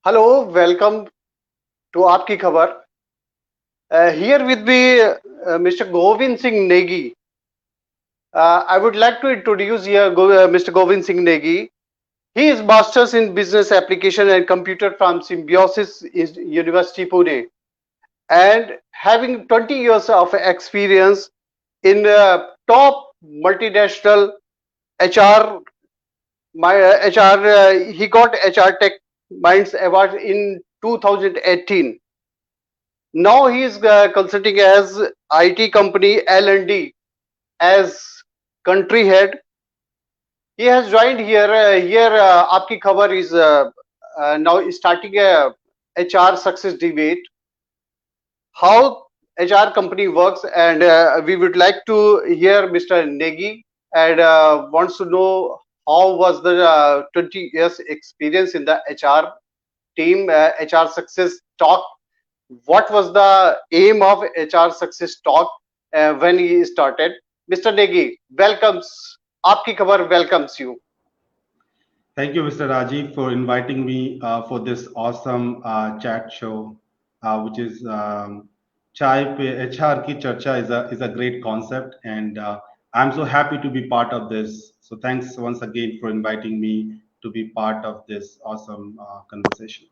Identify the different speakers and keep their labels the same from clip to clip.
Speaker 1: Hello welcome to आपकी खबर here with be mister Govind Singh Negi I would like to introduce here Mr. Govind Singh Negi. He is masters in business application and computer from Symbiosis University Pune and having 20 years of experience in top multinational HR. He got HR Tech Minds Award in 2018. Now he is consulting as IT company L&D as country head. He has joined here. Aapki Khabar is now starting a HR success debate. How HR company works, and we would like to hear Mr. Negi and wants to know how was the 20 years experience in the HR team, HR success talk. What was the aim of HR success talk when he started? Mr. Negi, welcomes. Aapki Khabar welcomes you.
Speaker 2: Thank you, Mr. Rajiv, for inviting me for this awesome chat show, which is Chai Pe HR Ki Charcha is a great concept, and I'm so happy to be part of this. So thanks once again for inviting me to be part of this awesome conversation.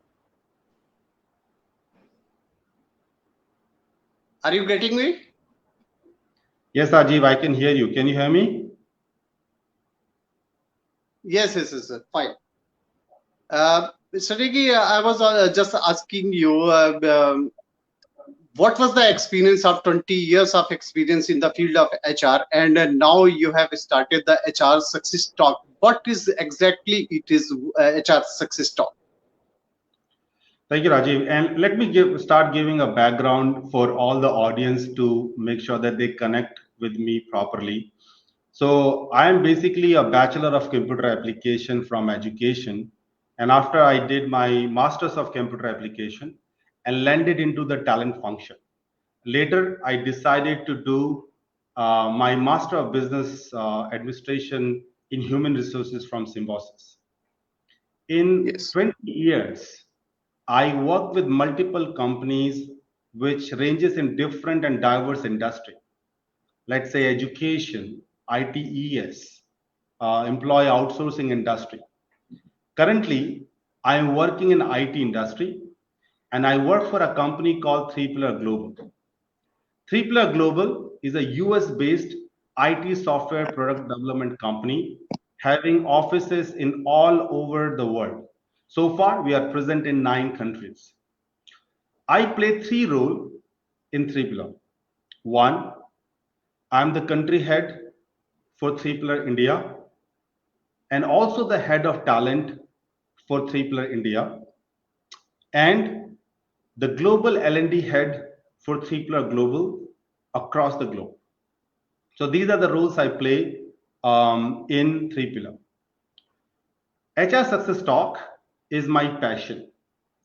Speaker 1: Are you getting me?
Speaker 2: Yes, Rajiv, I can hear you. Can you hear me?
Speaker 1: Yes, fine. Mr. Negi, I was just asking you, what was the experience of 20 years of experience in the field of HR, and now you have started the HR success talk. What is exactly it is HR success talk?
Speaker 2: Thank you, Rajiv. And let me start giving a background for all the audience to make sure that they connect with me properly. So I am basically a Bachelor of Computer Application from education. And after I did my Masters of Computer Application and landed into the talent function. Later, I decided to do my Master of Business Administration in Human Resources from Symbiosis. In
Speaker 1: Yes.
Speaker 2: 20 years, I work with multiple companies which ranges in different and diverse industry. Let's say education, ITES, employee outsourcing industry. Currently, I am working in IT industry and I work for a company called Three Pillar Global. Three Pillar Global is a US based IT software product development company having offices in all over the world. So far, we are present in 9 countries. I play three roles in Three Pillar. One, I'm the country head for Three Pillar India and also the head of talent for Three Pillar India and the global L&D head for Three Pillar Global across the globe. So these are the roles I play in Three Pillar. HR Success Talk is my passion,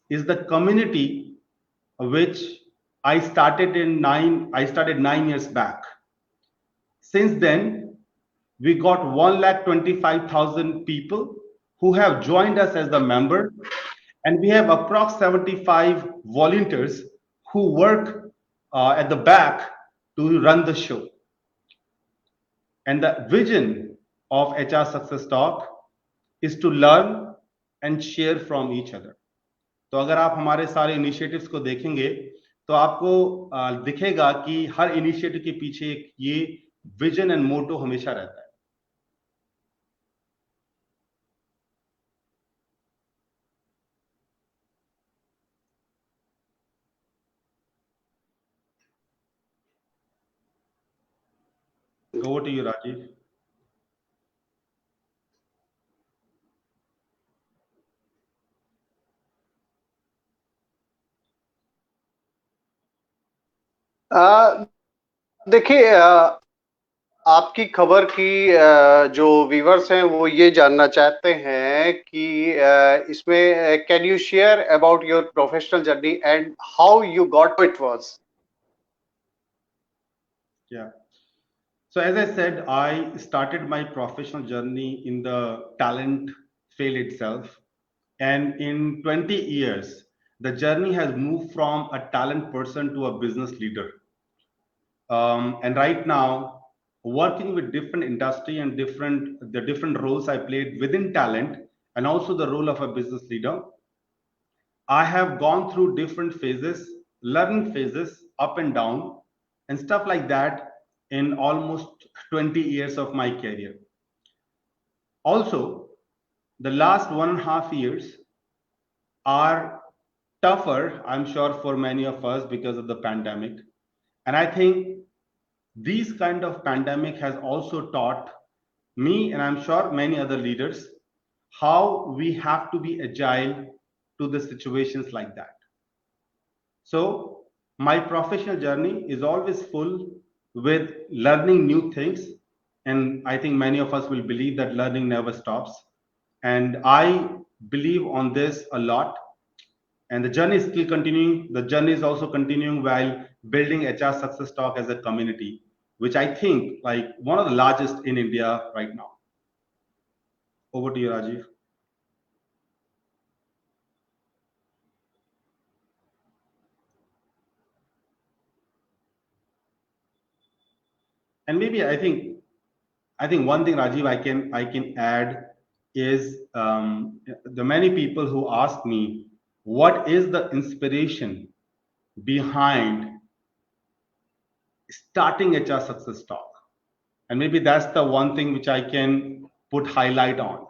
Speaker 2: is the community which I started 9 years back. Since then, we got 1,25,000 people who have joined us as the member, and we have approx 75 volunteers who work at the back to run the show. And the vision of HR Success Talk is to learn and share from each other. तो अगर आप हमारे सारे initiatives को देखेंगे तो आपको दिखेगा कि हर इनिशिएटिव के पीछे एक ये विजन एंड मोटो हमेशा रहता है. Over to you, Rajiv.
Speaker 1: देखिए आपकी खबर की जो व्यूवर्स हैं वो ये जानना चाहते हैं कि इसमें can you share about your professional journey and how you got it was.
Speaker 2: Yeah. So as I said, I started my professional journey in the talent field itself. And in 20 years, the journey has moved from a talent person to a business leader. And right now, working with different industry and different roles I played within talent and also the role of a business leader, I have gone through different phases, learning phases, up and down, and stuff like that in almost 20 years of my career. Also, the last 1.5 years are tougher, I'm sure, for many of us because of the pandemic. And I think these kind of pandemic has also taught me, and I'm sure many other leaders, how we have to be agile to the situations like that. So my professional journey is always full with learning new things. And I think many of us will believe that learning never stops. And I believe on this a lot. And the journey is still continuing. The journey is also continuing while building HR Success Talk as a community, which I think like one of the largest in India right now. Over to you, Rajiv. And maybe I think one thing, Rajiv, I can add is the many people who ask me what is the inspiration behind starting HR Success Talk, and maybe that's the one thing which I can put highlight on.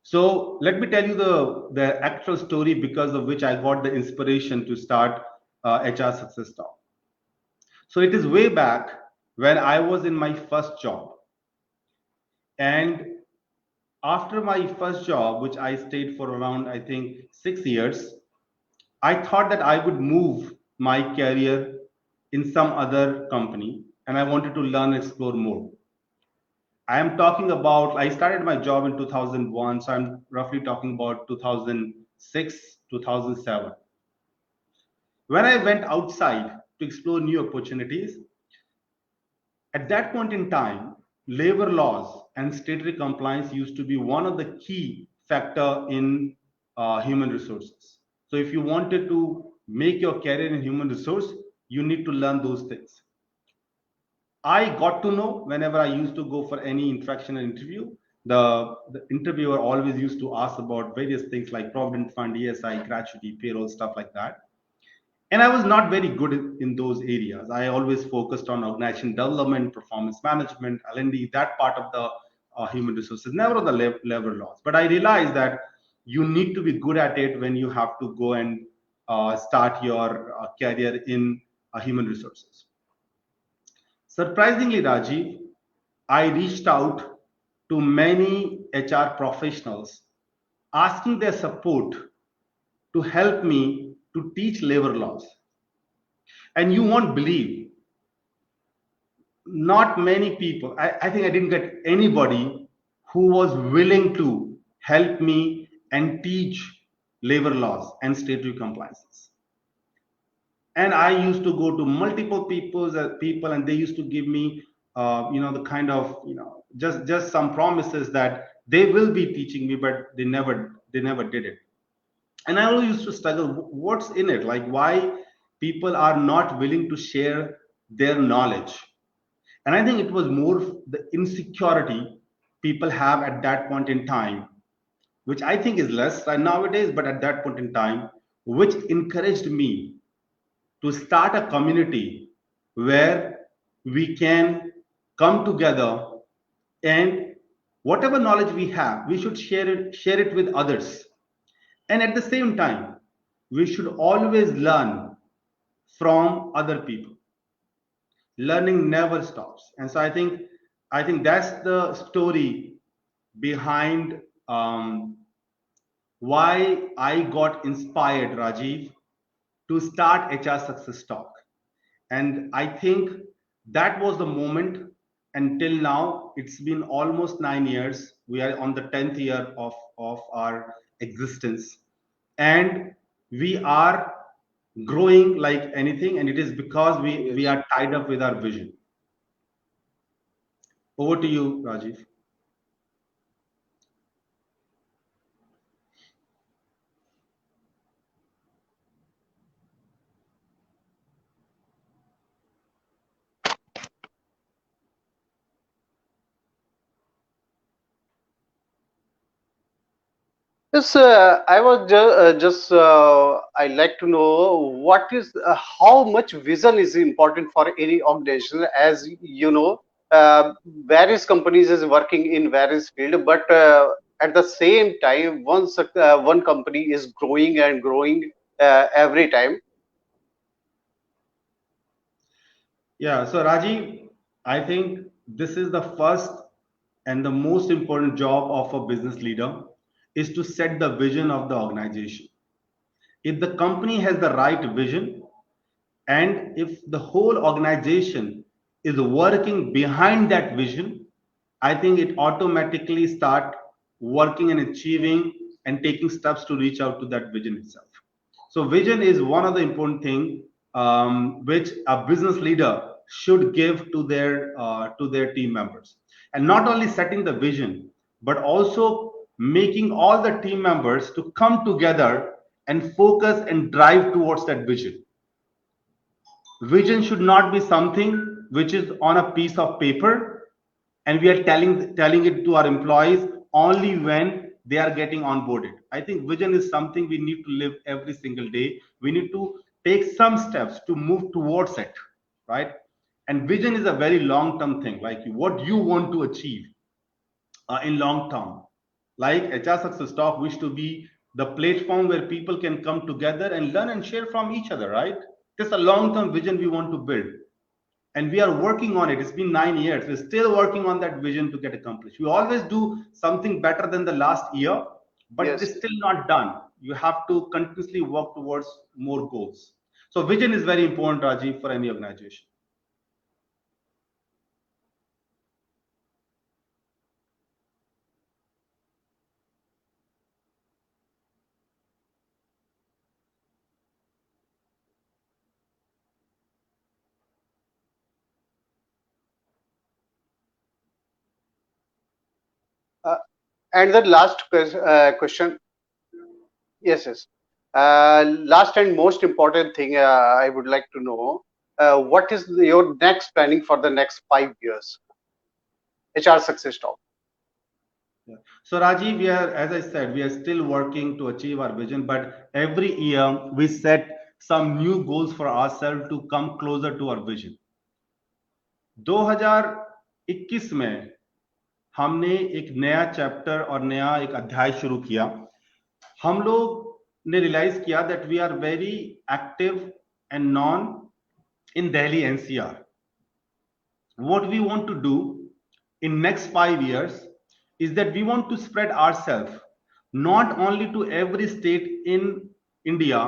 Speaker 2: So let me tell you the actual story because of which I got the inspiration to start HR Success Talk. So it is way back when I was in my first job, and after my first job, which I stayed for around, I think, 6 years, I thought that I would move my career in some other company and I wanted to learn and explore more. I am talking about, I started my job in 2001, so I'm roughly talking about 2006, 2007. When I went outside to explore new opportunities, at that point in time, labor laws and statutory compliance used to be one of the key factor in human resources. So if you wanted to make your career in human resource, you need to learn those things. I got to know whenever I used to go for any interaction and interview, the interviewer always used to ask about various things like provident fund, ESI, gratuity, payroll, stuff like that. And I was not very good in those areas. I always focused on organization development, performance management, L&D, that part of the human resources, never on the labor laws. But I realized that you need to be good at it when you have to go and start your career in human resources. Surprisingly, Rajiv, I reached out to many HR professionals asking their support to help me to teach labor laws. And you won't believe, not many people, I think I didn't get anybody who was willing to help me and teach labor laws and statutory compliances. And I used to go to multiple people and they used to give me the kind of just some promises that they will be teaching me, but they never did it. And I always used to struggle, what's in it, like why people are not willing to share their knowledge. And I think it was more the insecurity people have at that point in time, which I think is less right nowadays, but at that point in time, which encouraged me to start a community where we can come together and whatever knowledge we have, we should share it with others. And at the same time, we should always learn from other people. Learning never stops. And so I think that's the story behind why I got inspired, Rajiv, to start HR Success Talk. And I think that was the moment. Until now, it's been almost 9 years. We are on the 10th year of our existence. And we are growing like anything. And it is because we
Speaker 1: Yes.
Speaker 2: are tied up with our vision. Over to you, Rajiv.
Speaker 1: Yes, I was just I like to know what is how much vision is important for any organization. As you know, various companies is working in various field, but at the same time, one company is growing and growing every time.
Speaker 2: Yeah, so Rajiv, I think this is the first and the most important job of a business leader is to set the vision of the organization. If the company has the right vision and if the whole organization is working behind that vision, I think it automatically start working and achieving and taking steps to reach out to that vision itself. So vision is one of the important thing which a business leader should give to their team members, and not only setting the vision, but also making all the team members to come together and focus and drive towards that vision. Vision should not be something which is on a piece of paper and we are telling it to our employees only when they are getting onboarded. I think vision is something we need to live every single day. We need to take some steps to move towards it, right? And vision is a very long term thing, like what you want to achieve in long term. Like HR Success Talk wish to be the platform where people can come together and learn and share from each other, right? This is a long term vision we want to build. And we are working on it. It's been 9 years. We're still working on that vision to get accomplished. We always do something better than the last year, but it
Speaker 1: Yes.
Speaker 2: is still not done. You have to continuously work towards more goals. So vision is very important, Rajiv, for any organization.
Speaker 1: Uh, and the last question. Yes, yes. Last and most important thing I would like to know, what is your next planning for the next 5 years? HR Success Talk.
Speaker 2: Yeah. So Rajiv, we are, as I said, we are still working to achieve our vision, but every year we set some new goals for ourselves to come closer to our vision. 2021 में हमने एक नया chapter और नया एक अध्याय शुरू किया. हम लोग ने रियलाइज किया that we are very active and known in Delhi NCR. What we want to do in next 5 years is that we want to spread ourselves not only to every state in India,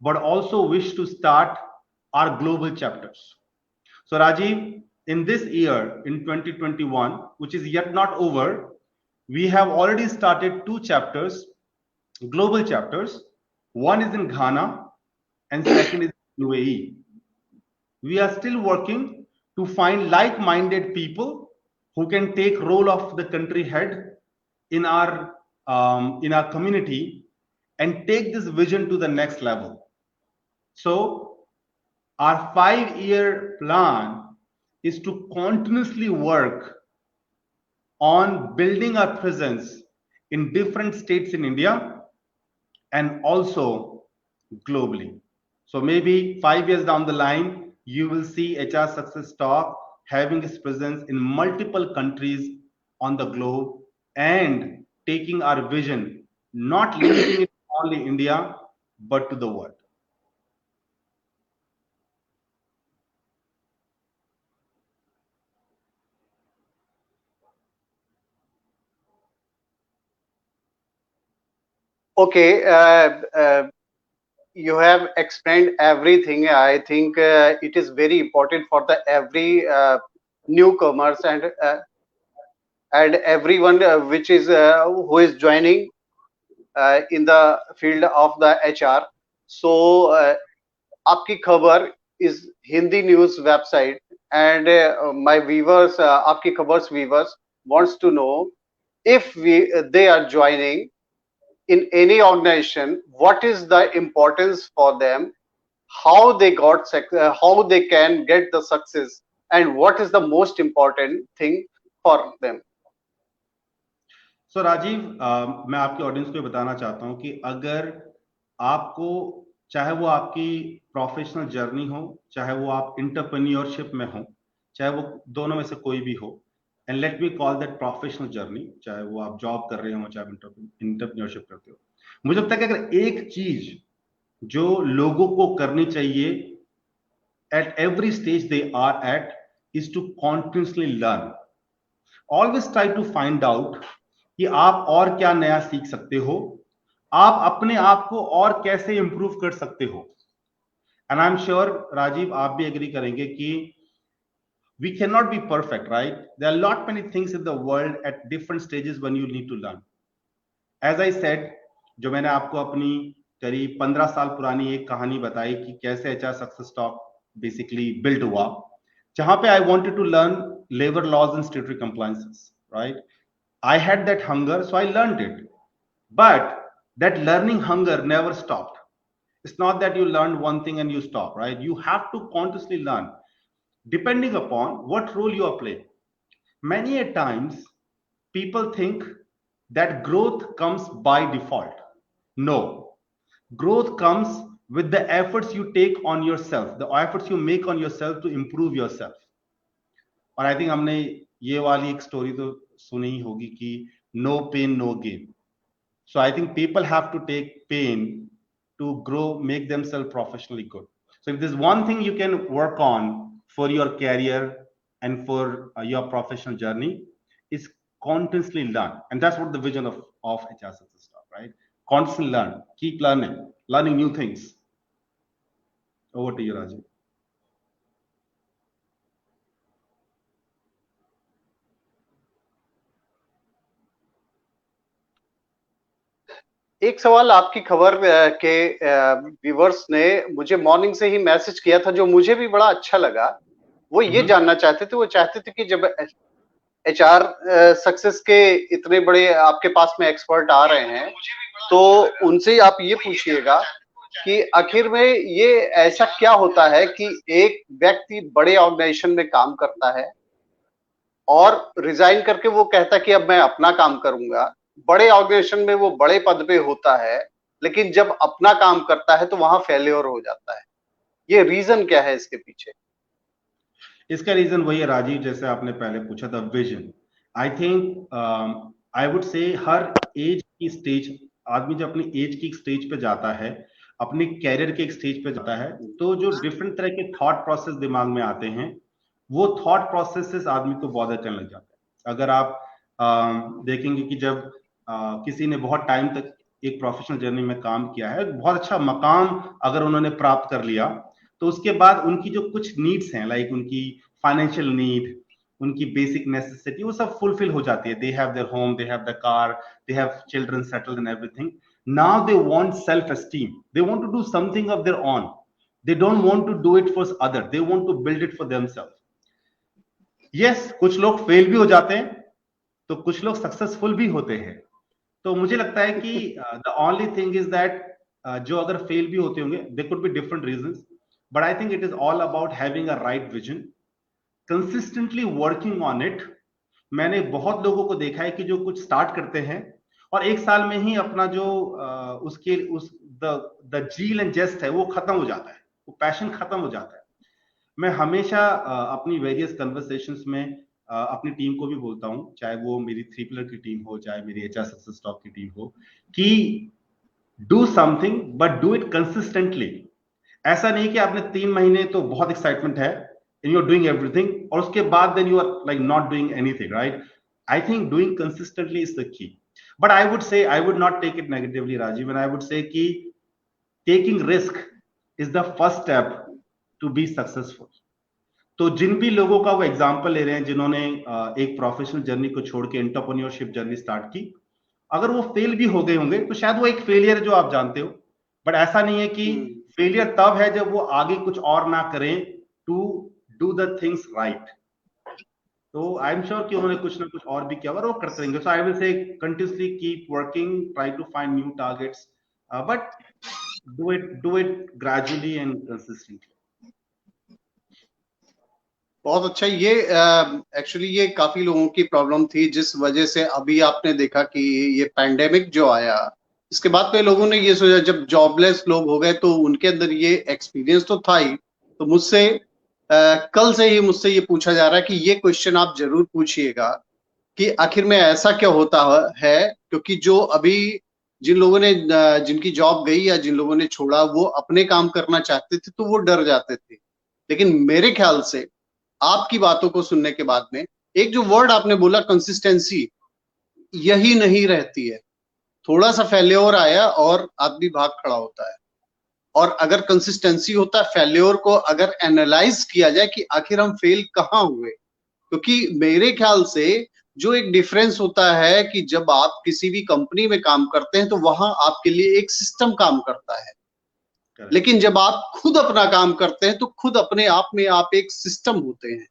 Speaker 2: but also wish to start our global chapters. So Rajiv, in this year, in 2021, which is yet not over, we have already started two chapters, global chapters. One is in Ghana and second is in UAE. We are still working to find like-minded people who can take role of the country head in our community and take this vision to the next level. So our 5-year plan is to continuously work on building our presence in different states in India and also globally. So maybe 5 years down the line, you will see HR Success Talk having its presence in multiple countries on the globe and taking our vision, not limiting it to only India, but to the world.
Speaker 1: Okay, you have explained everything. I think it is very important for the every newcomers and everyone which is who is joining in the field of the HR. So, आपकी खबर is Hindi news website, and my viewers, आपकी खबर्स viewers wants to know if they are joining in any organization, what is the importance for them, how they how they can get the success, and what is the most important thing for them.
Speaker 2: सो राजीव, मैं आपके audience को बताना चाहता हूं कि अगर आपको, चाहे वो आपकी प्रोफेशनल जर्नी हो, चाहे वो आप इंटरप्रेन्योरशिप में हो, चाहे वो दोनों में से कोई भी हो, and let me call that professional journey, चाहे वो आप जॉब कर रहे हो, चाहे इंटरप्रेन्योरशिप करते हो, मुझे लगता है कि अगर एक चीज जो लोगों को करनी चाहिए at every stage they are at is to continuously learn. Always try to find out कि आप और क्या नया सीख सकते हो, आप अपने आप को और कैसे इंप्रूव कर सकते हो. And I am sure Rajiv, आप भी एग्री करेंगे कि we cannot be perfect, right? There are a lot many things in the world at different stages when you need to learn. As I said, जो मैंने आपको अपनी करीब 15 साल पुरानी एक कहानी बताई कि कैसे HR success talk basically build हुआ, जहां पे I wanted to learn labour laws and statutory compliances, right? I had that hunger, so I learned it. But that learning hunger never stopped. It's not that you learn one thing and you stop, right? You have to continuously learn, depending upon what role you are playing. Many a times, people think that growth comes by default. No, growth comes with the efforts you take on yourself, the efforts you make on yourself to improve yourself. और I think हमने ये वाली एक story तो सुनी ही होगी कि no pain no gain. So I think people have to take pain to grow, make themselves professionally good. So if there's one thing you can work on for your career and for your professional journey, is continuously learn. And that's what the vision of HR Success Talk, right? Constantly learn, keep learning new things. Over to you, Rajiv.
Speaker 1: एक सवाल आपकी खबर के viewers ने मुझे morning से ही message किया था, जो मुझे भी बड़ा अच्छा लगा. वो ये जानना चाहते थे, वो चाहते थे कि जब एचआर सक्सेस के इतने बड़े आपके पास में एक्सपर्ट आ रहे हैं, तो उनसे आप ये पूछिएगा कि आखिर में ये ऐसा क्या होता है कि एक व्यक्ति बड़े ऑर्गेनाइजेशन में काम करता है और रिजाइन करके वो कहता है कि अब मैं अपना काम करूंगा. बड़े ऑर्गेनाइजेशन में वो बड़े पद पे होता है, लेकिन जब अपना काम करता है तो वहां फेल्योर हो जाता है. ये रीजन क्या है इसके पीछे?
Speaker 2: इसका रीजन वही है राजीव, जैसे आपने पहले पूछा था, vision. I think I would say her as की स्टेज, आदमी जब अपनी एज की स्टेज पे जाता है, अपने कैरियर के एक स्टेज पे जाता है, तो जो डिफरेंट तरह के थॉट प्रोसेस दिमाग में आते हैं, वो थॉट प्रोसेसेस आदमी को बॉदर करने लग जाता है. अगर आप देखेंगे कि जब किसी ने बहुत टाइम तक एक प्रोफेशनल जर्नी में काम किया है, बहुत अच्छा मकाम अगर उन्होंने प्राप्त कर लिया, तो उसके बाद उनकी जो कुछ नीड्स हैं, लाइक उनकी फाइनेंशियल नीड, उनकी बेसिक नेसेसिटी, वो सब फुलफिल हो जाती है. They have their home, they have the car, they have children settled and everything. Now they want self esteem, they want to do something of their own. They don't want to do it for other, they want to build it for themselves. Yes, कुछ लोग fail भी हो जाते हैं, तो कुछ लोग successful भी होते हैं. तो मुझे लगता है कि the only thing is that जो अगर फेल भी होते होंगे, they could be different reasons, but I think it is all about having a right vision, consistently working on it. मैंने बहुत लोगों को देखा है कि जो कुछ स्टार्ट करते हैं और एक साल में ही अपना जो उसके उस द जील एंड जेस्ट है वो खत्म हो जाता है, वो पैशन खत्म हो जाता है. मैं हमेशा अपनी वेरियस कन्वर्सेशंस में अपनी टीम को भी बोलता हूं, चाहे वो मेरी 3 पिलर की टीम हो, चाहे मेरी एचआर सक्सेस स्टॉक की टीम हो, कि do something but do it consistently. ऐसा नहीं कि आपने 3 महीने तो बहुत एक्साइटमेंट है and you're doing everything, और उसके बाद then you are like not doing anything, right? I think doing consistently is the key. But I would say, I would not take it negatively, Rajiv, and I would say कि taking risk is the first step to be successful. तो जिन भी लोगों का वो example ले रहे हैं, जिन्होंने एक प्रोफेशनल जर्नी को छोड़ के एंटरप्रेन्योरशिप जर्नी स्टार्ट की, अगर वो फेल भी हो गए होंगे तो शायद वो एक फेलियर जो आप जानते हो, बट ऐसा नहीं है कि फेलियर तब है जब वो आगे कुछ और ना करें to do the things right. तो आई एम श्योर कि उन्होंने कुछ ना कुछ और भी किया और वो करते रहेंगे. So I will say continuously keep working, try to find new targets, but do it gradually and consistently.
Speaker 1: बहुत अच्छा। ये एक्चुअली ये काफी लोगों की प्रॉब्लम थी, जिस वजह से अभी आपने देखा कि ये पैंडेमिक जो आया, इसके बाद पे लोगों ने ये सोचा, जब जॉबलेस लोग हो गए तो उनके अंदर ये एक्सपीरियंस तो था ही। तो मुझसे कल से ही मुझसे ये पूछा जा रहा है कि ये क्वेश्चन आप जरूर पूछिएगा कि आखिर में ऐसा क्या होता है, क्योंकि जो अभी जिन लोगों ने जिनकी जॉब गई या जिन लोगों ने छोड़ा, वो अपने काम करना चाहते थे तो वो डर जाते थे। लेकिन मेरे ख्याल से आपकी बातों को सुनने के बाद में, एक जो वर्ड आपने बोला कंसिस्टेंसी, यही नहीं रहती है। थोड़ा सा फेल्योर आया और आदमी भाग खड़ा होता है। और अगर कंसिस्टेंसी होता है, फेल्योर को अगर एनालाइज किया जाए कि आखिर हम फेल कहाँ हुए, क्योंकि मेरे ख्याल से जो एक डिफरेंस होता है कि जब आप किसी भी कंपनी में काम करते हैं तो वहां आपके लिए एक सिस्टम काम करता है।
Speaker 2: Correct.
Speaker 1: लेकिन जब आप खुद अपना काम करते हैं तो खुद अपने आप में आप एक सिस्टम होते हैं।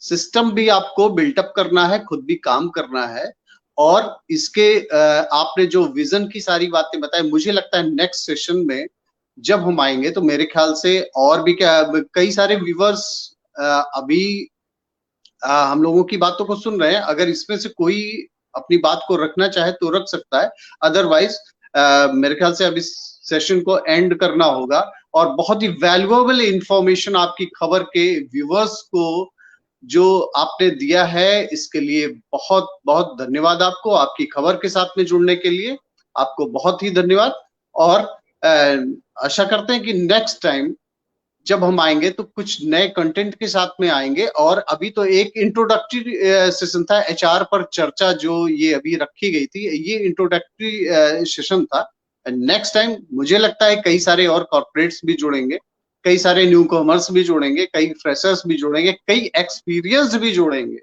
Speaker 1: सिस्टम भी आपको बिल्टअप करना है, खुद भी काम करना है। और इसके आपने जो विजन की सारी बातें बताई, मुझे लगता है नेक्स्ट सेशन में जब हम आएंगे तो मेरे ख्याल से और भी क्या, कई सारे व्यूवर्स अभी हम लोगों की बातों को सुन रहे हैं। अगर इसमें से कोई अपनी बात को रखना चाहे तो रख सकता है, अदरवाइज मेरे ख्याल से अब इस सेशन को एंड करना होगा। और बहुत ही वैल्यूएबल इंफॉर्मेशन आपकी खबर के व्यूवर्स को जो आपने दिया है, इसके लिए बहुत बहुत धन्यवाद आपको। आपकी खबर के साथ में जुड़ने के लिए आपको बहुत ही धन्यवाद। और आशा करते हैं कि नेक्स्ट टाइम जब हम आएंगे तो कुछ नए कंटेंट के साथ में आएंगे। और अभी तो एक इंट्रोडक्टरी सेशन था एचआर पर चर्चा, जो ये अभी रखी गई थी, ये इंट्रोडक्टरी सेशन था। नेक्स्ट टाइम मुझे लगता है कई सारे और कॉर्पोरेट्स भी जुड़ेंगे, कई सारे न्यू कॉमर्स भी जुड़ेंगे, कई फ्रेशर्स भी जुड़ेंगे, कई एक्सपीरियंस भी जुड़ेंगे।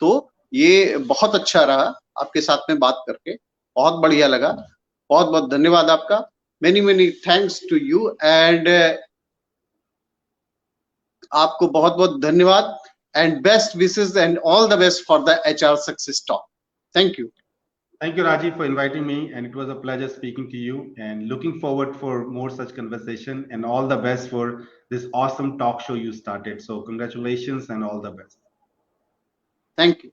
Speaker 1: तो ये बहुत अच्छा रहा आपके साथ में बात करके, बहुत बढ़िया लगा। बहुत बहुत धन्यवाद आपका। Many many thanks to you. And आपको बहुत बहुत धन्यवाद and best wishes and all the best for the HR success talk. Thank you.
Speaker 2: Thank you, Rajiv, for inviting me, and it was a pleasure speaking to you. And looking forward for more such conversation. And all the best for this awesome talk show you started. So, congratulations and all the best.
Speaker 1: Thank you.